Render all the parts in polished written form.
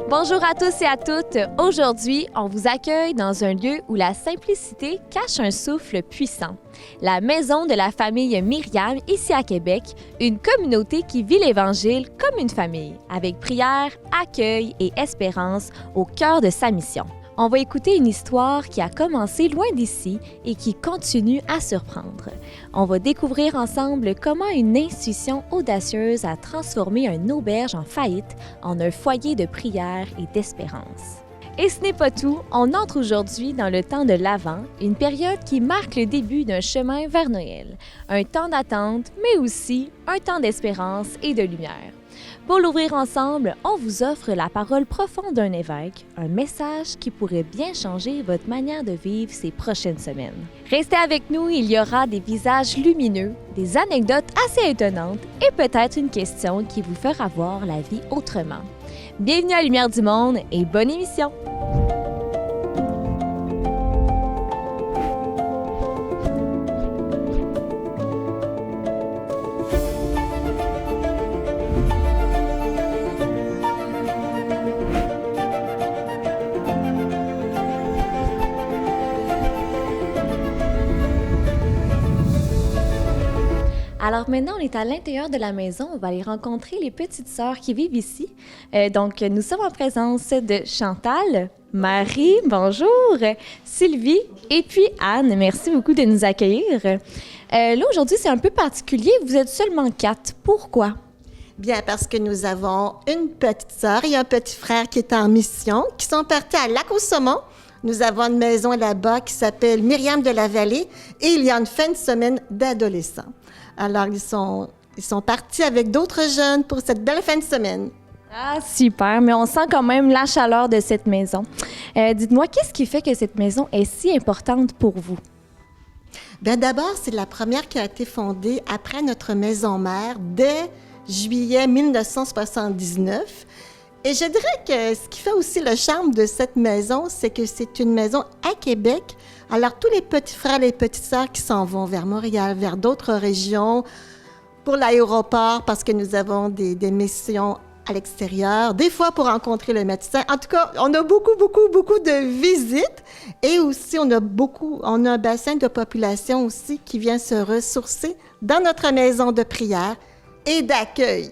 Bonjour à tous et à toutes. Aujourd'hui, on vous accueille dans un lieu où la simplicité cache un souffle puissant. La maison de la famille Myriam, ici à Québec, une communauté qui vit l'Évangile comme une famille, avec prière, accueil et espérance au cœur de sa mission. On va écouter une histoire qui a commencé loin d'ici et qui continue à surprendre. On va découvrir ensemble comment une institution audacieuse a transformé une auberge en faillite en un foyer de prière et d'espérance. Et ce n'est pas tout, on entre aujourd'hui dans le temps de l'Avent, une période qui marque le début d'un chemin vers Noël, un temps d'attente, mais aussi un temps d'espérance et de lumière. Pour l'ouvrir ensemble, on vous offre la parole profonde d'un évêque, un message qui pourrait bien changer votre manière de vivre ces prochaines semaines. Restez avec nous, il y aura des visages lumineux, des anecdotes assez étonnantes et peut-être une question qui vous fera voir la vie autrement. Bienvenue à Lumière du Monde et bonne émission! Alors maintenant, on est à l'intérieur de la maison. On va aller rencontrer les petites sœurs qui vivent ici. Donc, nous sommes en présence de Chantal, Marie, bonjour, Sylvie et puis Anne. Merci beaucoup de nous accueillir. Là, aujourd'hui, c'est un peu particulier. Vous êtes seulement 4. Pourquoi? Bien, parce que nous avons une petite sœur et un petit frère qui est en mission, qui sont partis à Lac-au-Saumon. Nous avons une maison là-bas qui s'appelle Myriam de la Vallée et il y a une fin de semaine d'adolescents. Alors, ils sont partis avec d'autres jeunes pour cette belle fin de semaine. Ah, super! Mais on sent quand même la chaleur de cette maison. Dites-moi, qu'est-ce qui fait que cette maison est si importante pour vous? Bien, d'abord, c'est la première qui a été fondée après notre maison mère dès juillet 1979. Et je dirais que ce qui fait aussi le charme de cette maison, c'est que c'est une maison à Québec. Alors, tous les petits frères et les petites sœurs qui s'en vont vers Montréal, vers d'autres régions, pour l'aéroport, parce que nous avons des missions à l'extérieur, des fois pour rencontrer le médecin. En tout cas, on a beaucoup de visites. Et aussi, on a un bassin de population aussi qui vient se ressourcer dans notre maison de prière et d'accueil.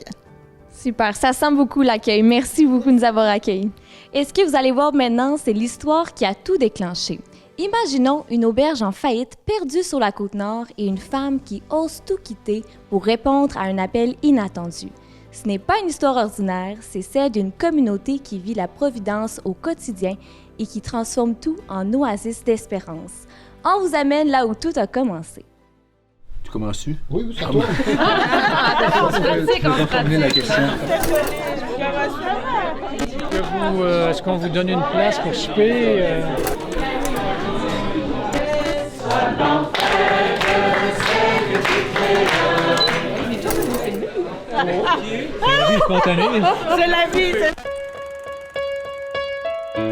Super, ça sent beaucoup l'accueil. Merci beaucoup de nous avoir accueillis. Et ce que vous allez voir maintenant, c'est l'histoire qui a tout déclenché. Imaginons une auberge en faillite perdue sur la Côte-Nord et une femme qui ose tout quitter pour répondre à un appel inattendu. Ce n'est pas une histoire ordinaire, c'est celle d'une communauté qui vit la providence au quotidien et qui transforme tout en oasis d'espérance. On vous amène là où tout a commencé. Tu commences-tu? Oui, c'est toi. La question. Est-ce qu'on vous donne une place pour souper? La vie spontanée. C'est la vie,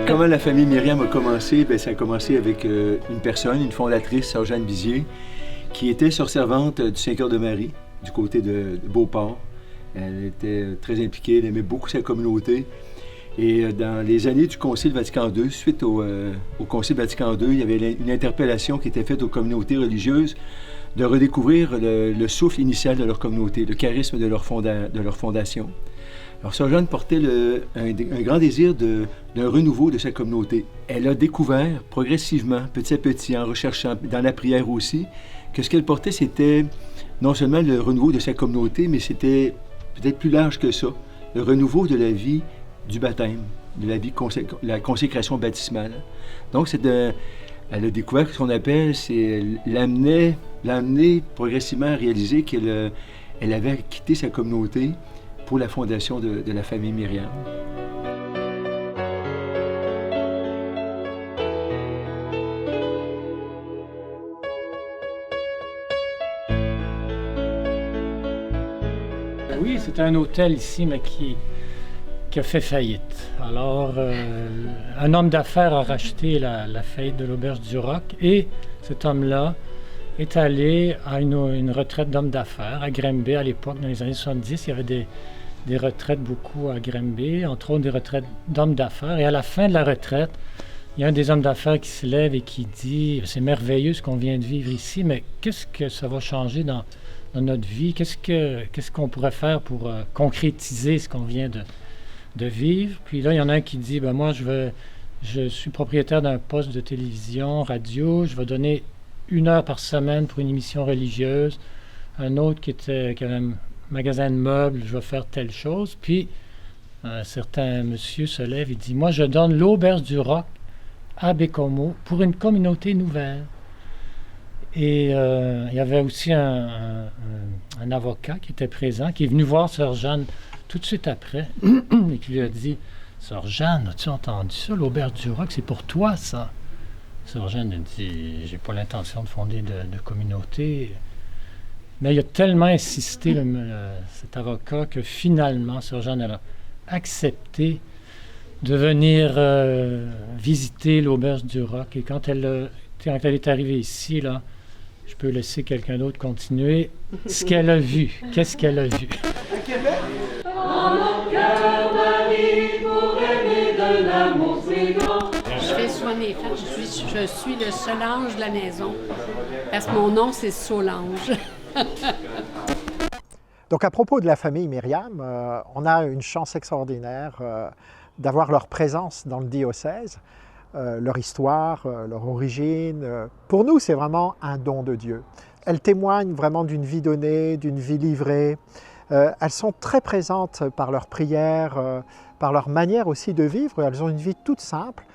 Comment la famille Myriam a commencé? Bien, ça a commencé avec une personne, une fondatrice, Sœur Jeanne Bizier, qui était sœur-servante du Saint-Cœur de Marie, du côté de Beauport. Elle était très impliquée, elle aimait beaucoup sa communauté. Et dans les années du Concile Vatican II, suite au Concile Vatican II, il y avait une interpellation qui était faite aux communautés religieuses de redécouvrir le souffle initial de leur communauté, le charisme de leur fondation. Alors, Sœur Jeanne portait un grand désir d'un renouveau de sa communauté. Elle a découvert progressivement, petit à petit, en recherchant, dans la prière aussi, que ce qu'elle portait, c'était non seulement le renouveau de sa communauté, mais c'était peut-être plus large que ça, le renouveau de la vie du baptême, de la vie, la consécration baptismale. Donc, elle a découvert ce qu'on appelle, c'est l'amener progressivement à réaliser qu'elle avait quitté sa communauté pour la fondation de la famille Myriam. Oui, c'est un hôtel ici, mais qui a fait faillite. Alors, un homme d'affaires a racheté la faillite de l'auberge du Roc et cet homme-là est allé à une retraite d'homme d'affaires à Granby à l'époque, dans les années 70. Il y avait des retraites beaucoup à Granby, entre autres des retraites d'hommes d'affaires. Et à la fin de la retraite, il y a un des hommes d'affaires qui se lève et qui dit « C'est merveilleux ce qu'on vient de vivre ici, mais qu'est-ce que ça va changer dans notre vie? Qu'est-ce qu'on pourrait faire pour concrétiser ce qu'on vient de vivre? » Puis là, il y en a un qui dit « Moi, je suis propriétaire d'un poste de télévision, radio, je vais donner 1 heure par semaine pour une émission religieuse. » Un autre qui avait un magasin de meubles, je vais faire telle chose. Puis un certain monsieur se lève et dit « Moi, je donne l'Auberge du Roc à Bécomo pour une communauté nouvelle. » Et il y avait aussi un avocat qui était présent, qui est venu voir Sœur Jeanne tout de suite après et qui lui a dit « Sœur Jeanne, as-tu entendu ça? L'Auberge du Roc, c'est pour toi, ça. » Sœur Jeanne a dit « J'ai pas l'intention de fonder de communauté. » Mais il a tellement insisté, cet avocat, que finalement, Sœur Jeanne elle a accepté de venir visiter l'Auberge du Roc. Et quand elle est arrivée ici, là, je peux laisser quelqu'un d'autre continuer. Ce qu'elle a vu, qu'est-ce qu'elle a vu? Je fais soigner les femmes. Je suis le Solange de la maison. Parce que mon nom, c'est Solange. Donc, à propos de la famille Myriam, on a une chance extraordinaire d'avoir leur présence dans le diocèse, leur histoire, leur origine. Pour nous, c'est vraiment un don de Dieu. Elles témoignent vraiment d'une vie donnée, d'une vie livrée. Elles sont très présentes par leurs prières, par leur manière aussi de vivre. Elles ont une vie toute simple.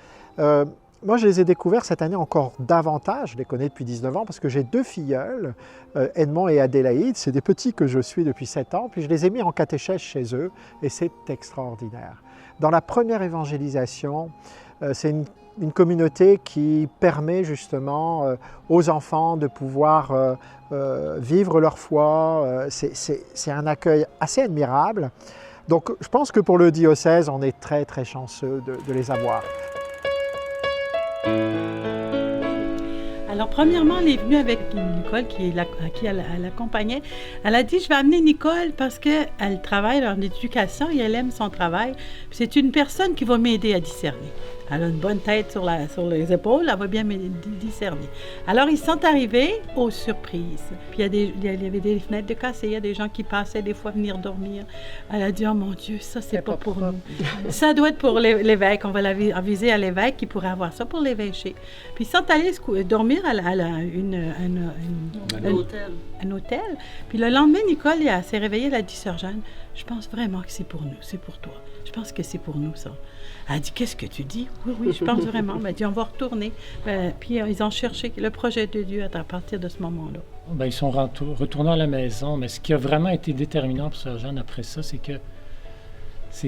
Moi, je les ai découverts cette année encore davantage. Je les connais depuis 19 ans parce que j'ai 2 filleuls, Edmond et Adélaïde. C'est des petits que je suis depuis 7 ans. Puis je les ai mis en catéchèse chez eux et c'est extraordinaire. Dans la première évangélisation, c'est une communauté qui permet justement aux enfants de pouvoir vivre leur foi. C'est un accueil assez admirable. Donc, je pense que pour le diocèse, on est très, très chanceux de les avoir. Alors, premièrement, elle est venue avec Nicole, qui elle accompagnait. Elle a dit, je vais amener Nicole parce qu'elle travaille en éducation et elle aime son travail. Puis c'est une personne qui va m'aider à discerner. Elle a une bonne tête sur les épaules, elle va bien me discerner. Alors, ils sont arrivés aux surprises. Puis il y avait des fenêtres de cassées, il y a des gens qui passaient des fois venir dormir. Elle a dit, oh mon Dieu, ça, c'est pas pour nous. Ça doit être pour l'évêque. On va l'aviser à l'évêque qui pourrait avoir ça pour l'évêcher. Puis ils sont allés dormir à un hôtel. Puis le lendemain, Nicole elle s'est réveillée, elle a dit, Sœur Jeanne, je pense vraiment que c'est pour nous, c'est pour toi. Je pense que c'est pour nous, ça. Elle a dit, qu'est-ce que tu dis? Oui, je pense vraiment. Elle a dit, on va retourner. Puis ils ont cherché le projet de Dieu à partir de ce moment-là. Bien, ils sont retournés à la maison, mais ce qui a vraiment été déterminant pour Sœur Jeanne après ça, c'est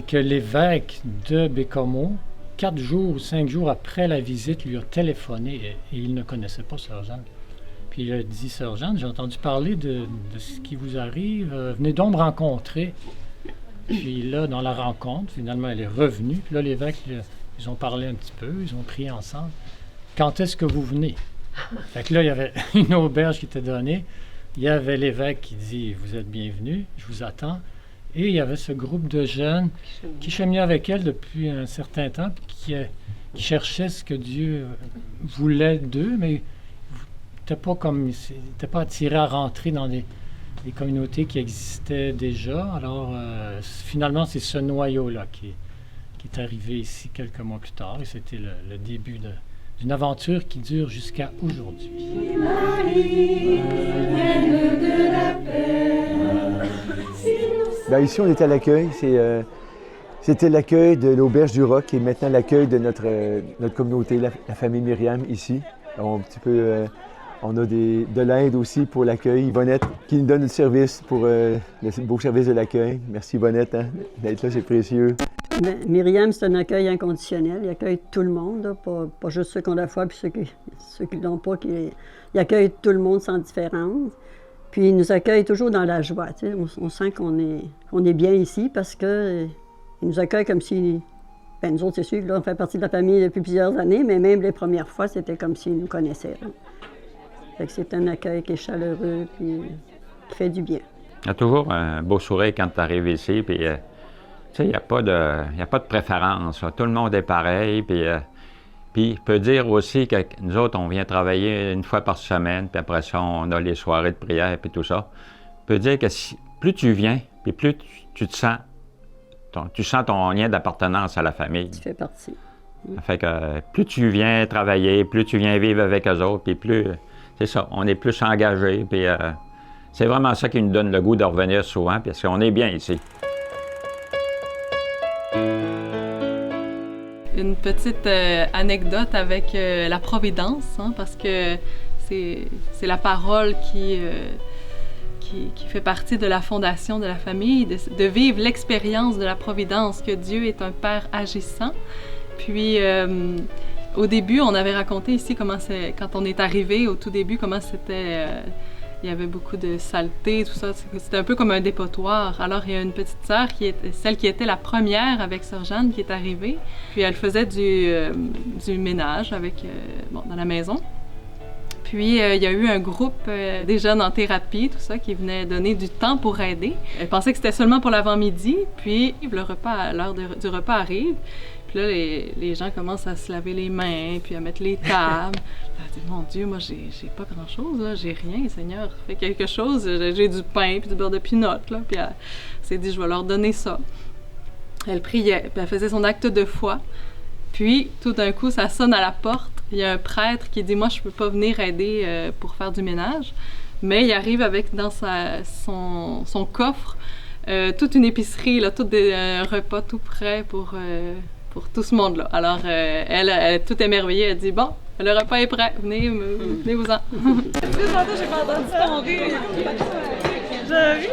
que l'évêque de Bécomo, 4 jours ou 5 jours après la visite, lui a téléphoné et il ne connaissait pas Sœur Jeanne. Puis il a dit, Sœur Jeanne, j'ai entendu parler de ce qui vous arrive, venez donc me rencontrer. Puis là, dans la rencontre, finalement, elle est revenue. Puis là, l'évêque, ils ont parlé un petit peu, ils ont prié ensemble. Quand est-ce que vous venez? Fait que là, il y avait une auberge qui était donnée. Il y avait l'évêque qui dit, vous êtes bienvenus, je vous attends. Et il y avait ce groupe de jeunes qui cheminaient avec elle depuis un certain temps, puis qui cherchaient ce que Dieu voulait d'eux, mais n'étaient pas attirés à rentrer dans des communautés qui existaient déjà. Alors, finalement, c'est ce noyau-là qui est arrivé ici quelques mois plus tard. Et c'était le début d'une aventure qui dure jusqu'à aujourd'hui. Bien, ici, on est à l'accueil. C'était l'accueil de l'Auberge du Roc et maintenant l'accueil de notre communauté, la famille Myriam, ici. On a de l'aide aussi pour l'accueil. Yvonnette qui nous donne le service pour le beau service de l'accueil. Merci Yvonnette d'être là, c'est précieux. Myriam, c'est un accueil inconditionnel. Il accueille tout le monde, là, pas juste ceux qui ont la foi, puis ceux qui ne l'ont pas. Il accueille tout le monde sans différence. Puis il nous accueille toujours dans la joie. Tu sais. On sent qu'on est bien ici parce qu'il nous accueille comme si... Bien, nous autres, c'est sûr, là, on fait partie de la famille depuis plusieurs années, mais même les premières fois, c'était comme s'il nous connaissait. Là. Fait que c'est un accueil qui est chaleureux puis qui fait du bien. Il y a toujours un beau sourire quand tu arrives ici, puis sais, il n'y a pas de préférence, là. Tout le monde est pareil, puis je peux dire aussi que nous autres, on vient travailler une fois par semaine, puis après ça, on a les soirées de prière, puis tout ça. Je peux dire que plus tu viens, puis plus tu te sens, tu sens ton lien d'appartenance à la famille. Tu fais partie. Ça fait que plus tu viens travailler, plus tu viens vivre avec eux autres, puis plus, c'est ça, on est plus engagés, puis c'est vraiment ça qui nous donne le goût de revenir souvent, parce qu'on est bien ici. Une petite anecdote avec la Providence, hein, parce que c'est la parole qui fait partie de la fondation de la famille, de vivre l'expérience de la Providence, que Dieu est un Père agissant. Puis, au début, on avait raconté ici quand on est arrivé, au tout début, comment c'était... il y avait beaucoup de saleté, tout ça. C'était un peu comme un dépotoir. Alors, il y a une petite sœur, celle qui était la première avec sœur Jeanne, qui est arrivée. Puis, elle faisait du ménage dans la maison. Puis, il y a eu un groupe des jeunes en thérapie, tout ça, qui venait donner du temps pour aider. Elle pensait que c'était seulement pour l'avant-midi. Puis, l'heure du repas arrive. Puis là, les gens commencent à se laver les mains, puis à mettre les tables. Elle dit, mon Dieu, moi, j'ai pas grand-chose, là. J'ai rien, Seigneur. Fais quelque chose. J'ai du pain, puis du beurre de pinot, là. Puis elle s'est dit, je vais leur donner ça. Elle priait, puis elle faisait son acte de foi. Puis, tout d'un coup, ça sonne à la porte. Il y a un prêtre qui dit, moi, je peux pas venir aider pour faire du ménage. Mais il arrive avec dans son coffre toute une épicerie, là, un repas tout prêt pour tout ce monde-là. Alors, elle est toute émerveillée. Elle dit, bon, le repas est prêt. Venez-vous-en. J'ai pas entendu ton rire. Je ris.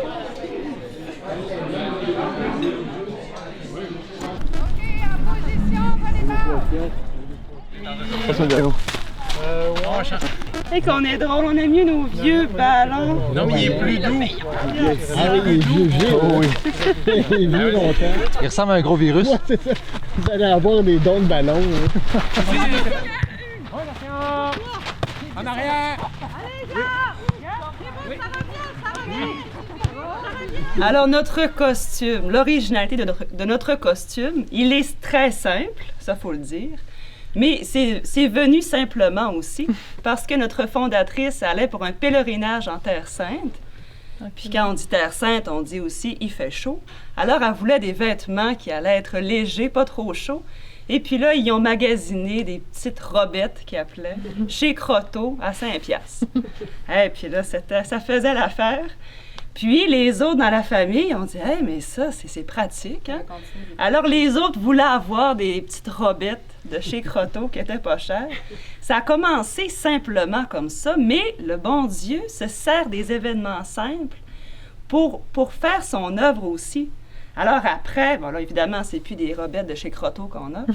Et qu'on est drôle, on aime mieux nos vieux ballons. Non, mais il est plus doux. Ah oui, il est vieux. Oh, oui. Il est vieux longtemps. Il ressemble à un gros virus. Ouais, c'est ça. Vous allez avoir des dons de ballons. Hein. En arrière! Alors, notre costume, l'originalité de notre costume, il est très simple, ça faut le dire. Mais c'est venu simplement aussi parce que notre fondatrice allait pour un pèlerinage en Terre Sainte. Puis quand on dit Terre Sainte, on dit aussi il fait chaud. Alors elle voulait des vêtements qui allaient être légers, pas trop chauds. Et puis là, ils ont magasiné des petites robettes qu'ils appelaient chez Croteau à 5 piastres. Et puis là, ça faisait l'affaire. Puis les autres dans la famille ont dit « Hey, mais ça, c'est pratique, hein? » Alors les autres voulaient avoir des petites robettes de chez Croteau qui n'étaient pas chères. Ça a commencé simplement comme ça, mais le bon Dieu se sert des événements simples pour faire son œuvre aussi. Alors après, bon là, évidemment, c'est plus des robettes de chez Croteau qu'on a,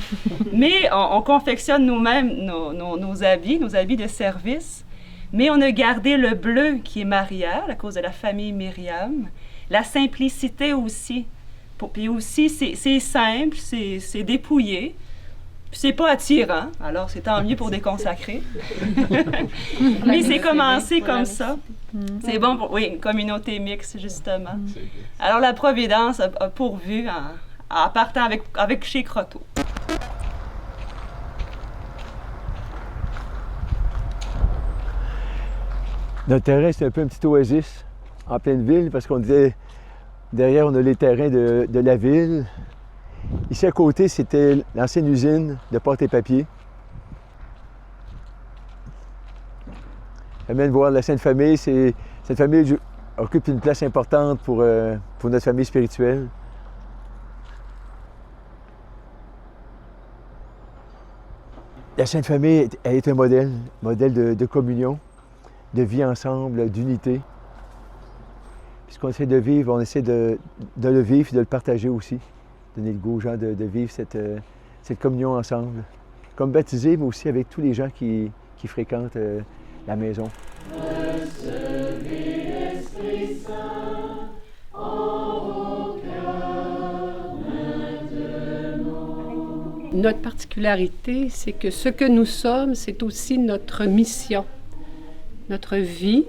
mais on confectionne nous-mêmes nos habits de service. Mais on a gardé le bleu qui est Marielle à cause de la famille Myriam, la simplicité aussi. Puis aussi, c'est simple, c'est dépouillé, puis c'est pas attirant, alors c'est tant mieux pour des consacrés. Mais c'est commencé comme ça. C'est bon pour, oui, une communauté mixte, justement. Alors la Providence a pourvu en partant avec chez Croteau. Notre terrain, c'est un peu un petit oasis en pleine ville parce qu'on disait, derrière, on a les terrains de la ville. Ici à côté, c'était l'ancienne usine de pâte et papier. J'aime bien voir la Sainte Famille. Cette famille occupe une place importante pour notre famille spirituelle. La Sainte Famille, elle est un modèle de communion, de vie ensemble, d'unité. Puis ce qu'on essaie de vivre, on essaie de le vivre et de le partager aussi. Donner le goût aux gens de vivre cette communion ensemble. Comme baptisé, mais aussi avec tous les gens qui fréquentent la maison. Notre particularité, c'est que ce que nous sommes, c'est aussi notre mission. Notre vie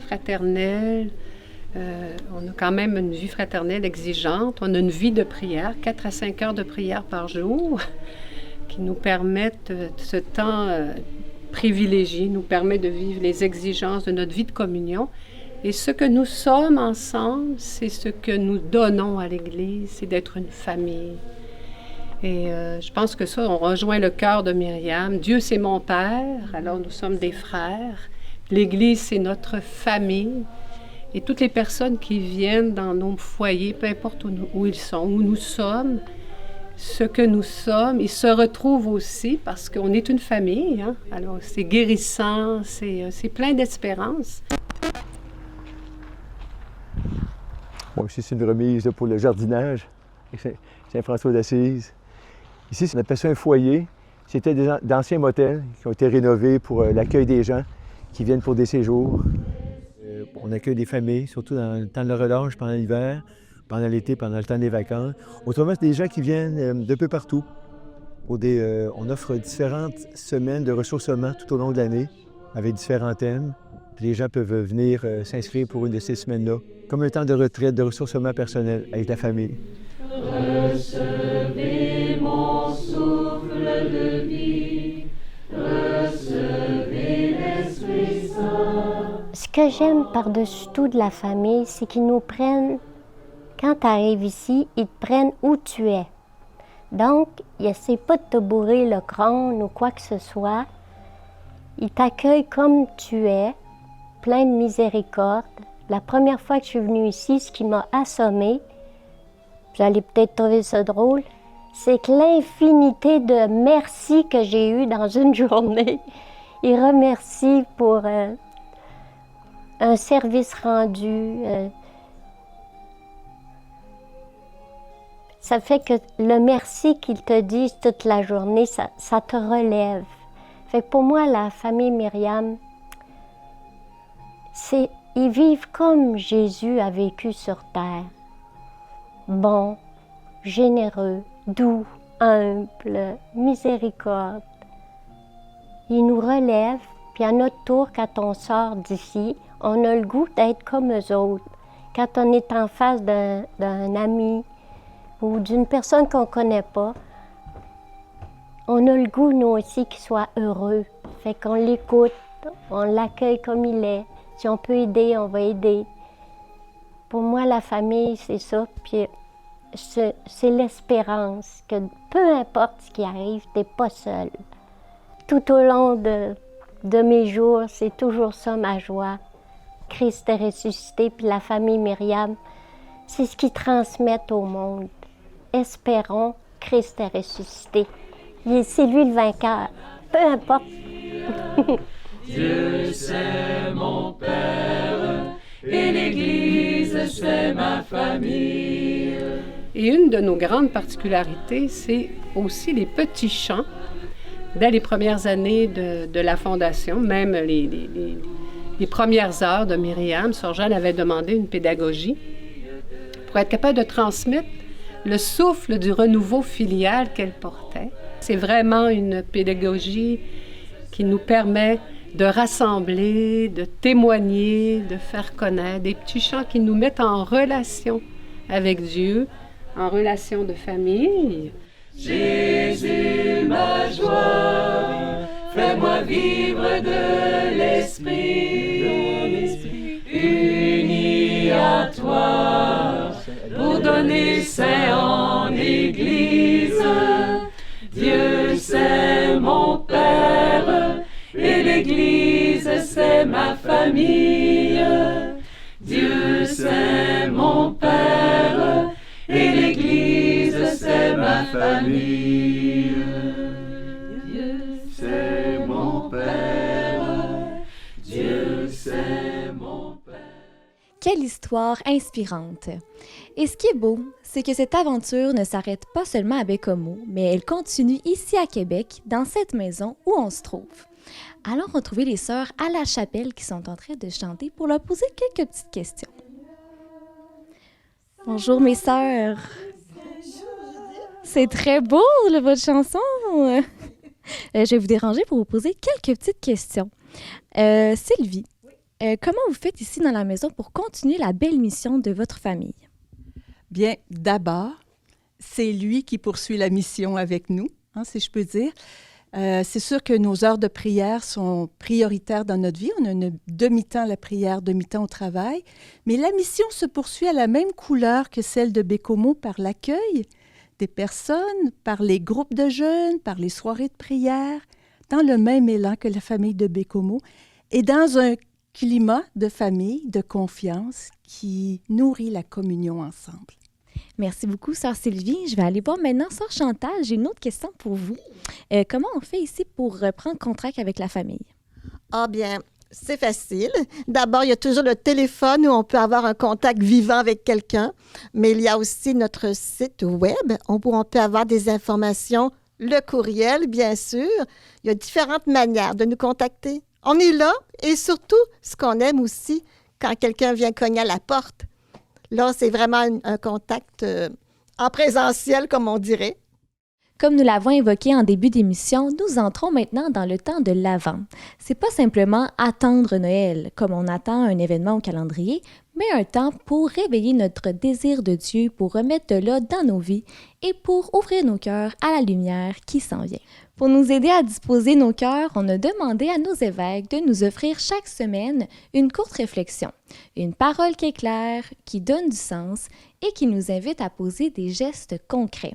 fraternelle, On a quand même une vie fraternelle exigeante. On a une vie de prière, 4 à 5 heures de prière par jour, qui nous permettent, ce temps privilégié, nous permet de vivre les exigences de notre vie de communion. Et ce que nous sommes ensemble, c'est ce que nous donnons à l'Église, c'est d'être une famille. Et je pense que ça, on rejoint le cœur de Myriam. Dieu, c'est mon Père, alors nous sommes des frères. L'Église, c'est notre famille. Et toutes les personnes qui viennent dans nos foyers, peu importe où ils sont, où nous sommes, ce que nous sommes, ils se retrouvent aussi parce qu'on est une famille. Hein? Alors, c'est guérissant, c'est plein d'espérance. Bon, ici, c'est une remise pour le jardinage, Saint-François d'Assise. Ici, on appelle ça un foyer. C'était d'anciens motels qui ont été rénovés pour l'accueil des gens qui viennent pour des séjours. On accueille des familles, surtout dans le temps de la relâche, pendant l'hiver, pendant l'été, pendant le temps des vacances. Autrement, c'est des gens qui viennent de peu partout. On offre différentes semaines de ressourcement tout au long de l'année, avec différents thèmes. Puis les gens peuvent venir s'inscrire pour une de ces semaines-là, comme un temps de retraite, de ressourcement personnel avec la famille. Recevez mon souffle de vie, recevez l'Esprit Saint. Ce que j'aime par-dessus tout de la famille, c'est qu'ils nous prennent, quand tu arrives ici, ils te prennent où tu es. Donc, ils n'essaient pas de te bourrer le crâne ou quoi que ce soit. Ils t'accueillent comme tu es, plein de miséricorde. La première fois que je suis venue ici, ce qui m'a assommée, vous allez peut-être trouver ça drôle, c'est que l'infinité de merci que j'ai eu dans une journée. Ils remercient pour un service rendu. Ça fait que le merci qu'ils te disent toute la journée, ça te relève. Fait que pour moi, la famille Myriam, ils vivent comme Jésus a vécu sur terre. Bon, généreux, doux, humble, miséricorde. Ils nous relèvent, puis à notre tour, quand on sort d'ici, on a le goût d'être comme eux autres. Quand on est en face d'un ami ou d'une personne qu'on ne connaît pas, on a le goût, nous aussi, qu'il soit heureux. Fait qu'on l'écoute, on l'accueille comme il est. Si on peut aider, on va aider. Pour moi, la famille, c'est ça. Puis c'est l'espérance que peu importe ce qui arrive, tu n'es pas seul. Tout au long de mes jours, c'est toujours ça ma joie. Christ est ressuscité, puis la famille Myriam, c'est ce qu'ils transmettent au monde. Espérons, Christ est ressuscité. C'est lui le vainqueur, peu importe. Dieu, c'est mon Père, et l'Église, c'est ma famille. Et une de nos grandes particularités, c'est aussi les petits chants. Dès les premières années de la Fondation, même les premières heures de Myriam, Sœur Jeanne avait demandé une pédagogie pour être capable de transmettre le souffle du renouveau filial qu'elle portait. C'est vraiment une pédagogie qui nous permet de rassembler, de témoigner, de faire connaître, des petits chants qui nous mettent en relation avec Dieu, en relation de famille. Jésus, ma joie, fais-moi vivre de l'Esprit, uni à toi, pour donner saint en Église. Dieu, c'est mon Père, et l'Église, c'est ma famille. Dieu, c'est mon Père, et l'Église, c'est ma famille. Dieu, c'est mon Père, Dieu, c'est mon Père. Quelle histoire inspirante! Et ce qui est beau, c'est que cette aventure ne s'arrête pas seulement à Baie-Comeau, mais elle continue ici à Québec, dans cette maison où on se trouve. Allons retrouver les sœurs à la chapelle qui sont en train de chanter pour leur poser quelques petites questions. Bonjour mes sœurs! C'est très beau, votre chanson! Je vais vous déranger pour vous poser quelques petites questions. Sylvie, Comment vous faites ici dans la maison pour continuer la belle mission de votre famille? Bien, d'abord, c'est lui qui poursuit la mission avec nous, hein, si je peux dire. C'est sûr que nos heures de prière sont prioritaires dans notre vie. On a une demi-temps à la prière, demi-temps au travail. Mais la mission se poursuit à la même couleur que celle de Bécomo par l'accueil des personnes, par les groupes de jeunes, par les soirées de prière, dans le même élan que la famille de Bécomo et dans un climat de famille, de confiance qui nourrit la communion ensemble. Merci beaucoup, Sœur Sylvie. Je vais aller voir maintenant Sœur Chantal. J'ai une autre question pour vous. Comment on fait ici pour prendre contact avec la famille? Ah bien, c'est facile. D'abord, il y a toujours le téléphone où on peut avoir un contact vivant avec quelqu'un, mais il y a aussi notre site web où on peut avoir des informations, le courriel, bien sûr. Il y a différentes manières de nous contacter. On est là et surtout, ce qu'on aime aussi, quand quelqu'un vient cogner à la porte. Là, c'est vraiment un contact en présentiel, comme on dirait. Comme nous l'avons évoqué en début d'émission, nous entrons maintenant dans le temps de l'Avent. C'est pas simplement attendre Noël, comme on attend un événement au calendrier, mais un temps pour réveiller notre désir de Dieu, pour remettre de l'eau dans nos vies et pour ouvrir nos cœurs à la lumière qui s'en vient. Pour nous aider à disposer nos cœurs, on a demandé à nos évêques de nous offrir chaque semaine une courte réflexion, une parole qui éclaire, qui donne du sens et qui nous invite à poser des gestes concrets.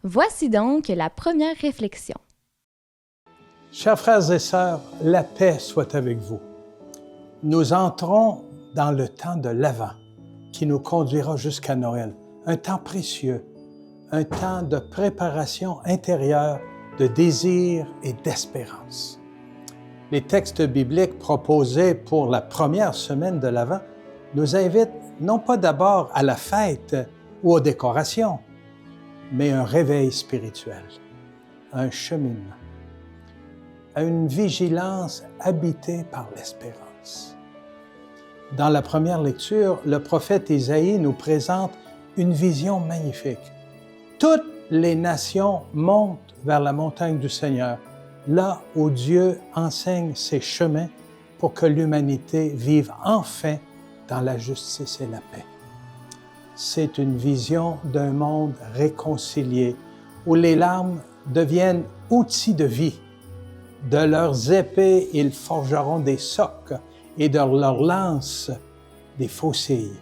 Voici donc la première réflexion. Chers frères et sœurs, la paix soit avec vous. Nous entrons dans le temps de l'Avent qui nous conduira jusqu'à Noël. Un temps précieux, un temps de préparation intérieure, de désir et d'espérance. Les textes bibliques proposés pour la première semaine de l'Avent nous invitent non pas d'abord à la fête ou aux décorations, mais un réveil spirituel, un cheminement, à une vigilance habitée par l'espérance. Dans la première lecture, le prophète Isaïe nous présente une vision magnifique. Toutes les nations montent vers la montagne du Seigneur, là où Dieu enseigne ses chemins pour que l'humanité vive enfin dans la justice et la paix. C'est une vision d'un monde réconcilié, où les larmes deviennent outils de vie. De leurs épées, ils forgeront des socs et de leurs lances, des faucilles.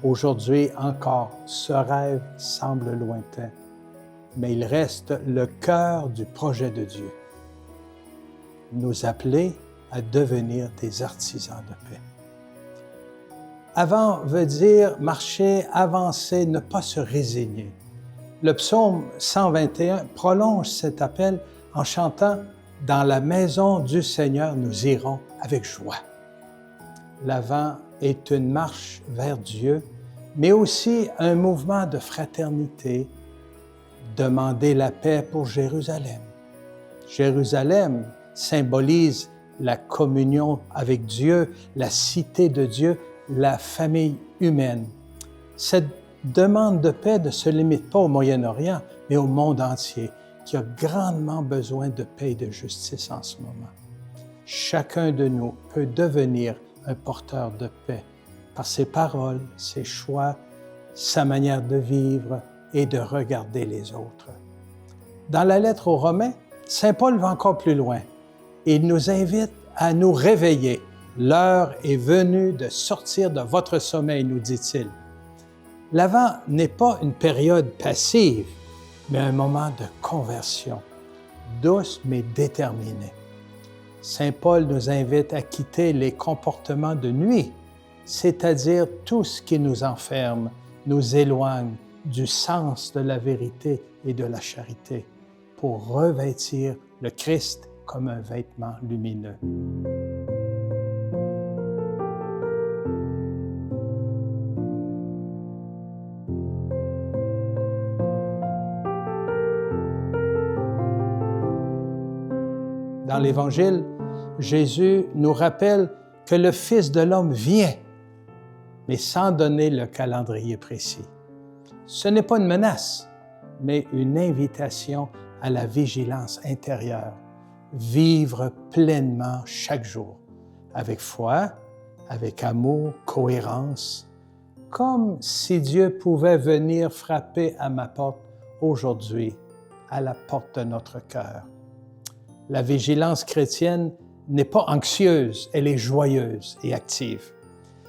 Aujourd'hui encore, ce rêve semble lointain, mais il reste le cœur du projet de Dieu. Nous appeler à devenir des artisans de paix. Avant veut dire marcher, avancer, ne pas se résigner. Le psaume 121 prolonge cet appel en chantant « Dans la maison du Seigneur, nous irons avec joie ». L'Avent est une marche vers Dieu, mais aussi un mouvement de fraternité, demander la paix pour Jérusalem. Jérusalem symbolise la communion avec Dieu, la cité de Dieu, la famille humaine. Cette demande de paix ne se limite pas au Moyen-Orient, mais au monde entier, qui a grandement besoin de paix et de justice en ce moment. Chacun de nous peut devenir un porteur de paix par ses paroles, ses choix, sa manière de vivre et de regarder les autres. Dans la lettre aux Romains, Saint Paul va encore plus loin. Il nous invite à nous réveiller. L'heure est venue de sortir de votre sommeil, nous dit-il. L'Avent n'est pas une période passive, mais un moment de conversion, douce mais déterminée. Saint Paul nous invite à quitter les comportements de nuit, c'est-à-dire tout ce qui nous enferme, nous éloigne du sens de la vérité et de la charité, pour revêtir le Christ comme un vêtement lumineux. Dans l'Évangile, Jésus nous rappelle que le Fils de l'homme vient, mais sans donner le calendrier précis. Ce n'est pas une menace, mais une invitation à la vigilance intérieure. Vivre pleinement chaque jour, avec foi, avec amour, cohérence, comme si Dieu pouvait venir frapper à ma porte aujourd'hui, à la porte de notre cœur. La vigilance chrétienne n'est pas anxieuse, elle est joyeuse et active,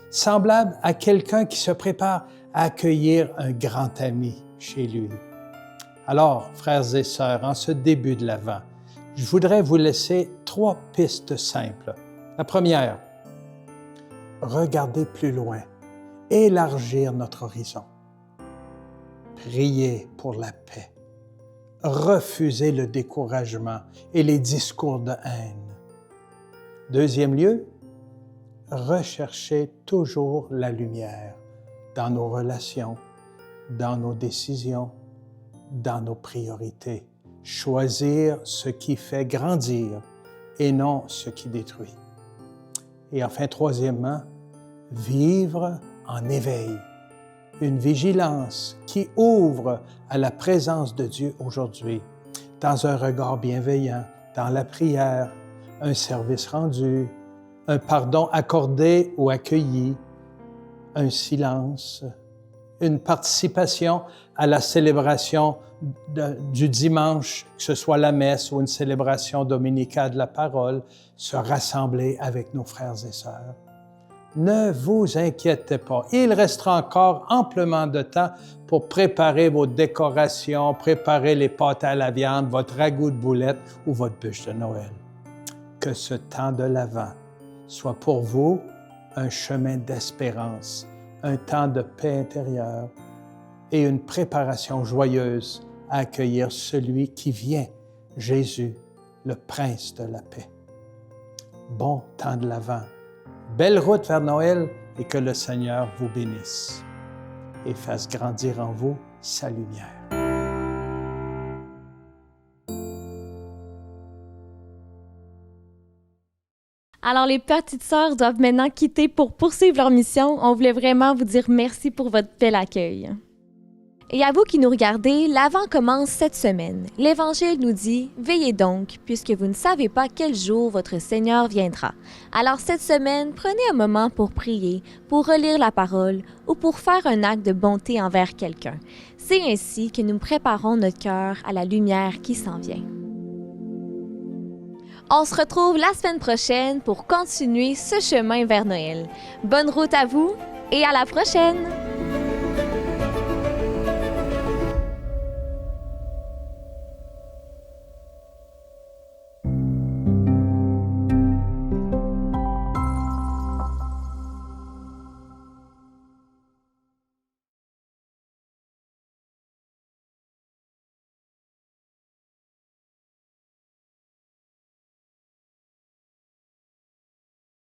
semblable à quelqu'un qui se prépare à accueillir un grand ami chez lui. Alors, frères et sœurs, en ce début de l'Avent, je voudrais vous laisser 3 pistes simples. La première, regardez plus loin, élargir notre horizon. Priez pour la paix. Refusez le découragement et les discours de haine. Deuxième lieu, recherchez toujours la lumière dans nos relations, dans nos décisions, dans nos priorités. Choisir ce qui fait grandir et non ce qui détruit. Et enfin, troisièmement, vivre en éveil. Une vigilance qui ouvre à la présence de Dieu aujourd'hui, dans un regard bienveillant, dans la prière, un service rendu, un pardon accordé ou accueilli, un silence, une participation à la célébration du dimanche, que ce soit la messe ou une célébration dominicale de la parole, se rassembler avec nos frères et sœurs. Ne vous inquiétez pas, il restera encore amplement de temps pour préparer vos décorations, préparer les pâtes à la viande, votre ragoût de boulettes ou votre bûche de Noël. Que ce temps de l'Avent soit pour vous un chemin d'espérance, un temps de paix intérieure et une préparation joyeuse à accueillir celui qui vient, Jésus, le Prince de la paix. Bon temps de l'Avent. Belle route vers Noël et que le Seigneur vous bénisse et fasse grandir en vous sa lumière. Alors, les petites sœurs doivent maintenant quitter pour poursuivre leur mission. On voulait vraiment vous dire merci pour votre bel accueil. Et à vous qui nous regardez, l'Avent commence cette semaine. l'Évangile nous dit « Veillez donc, puisque vous ne savez pas quel jour votre Seigneur viendra. » Alors cette semaine, prenez un moment pour prier, pour relire la parole ou pour faire un acte de bonté envers quelqu'un. C'est ainsi que nous préparons notre cœur à la lumière qui s'en vient. On se retrouve la semaine prochaine pour continuer ce chemin vers Noël. Bonne route à vous et à la prochaine!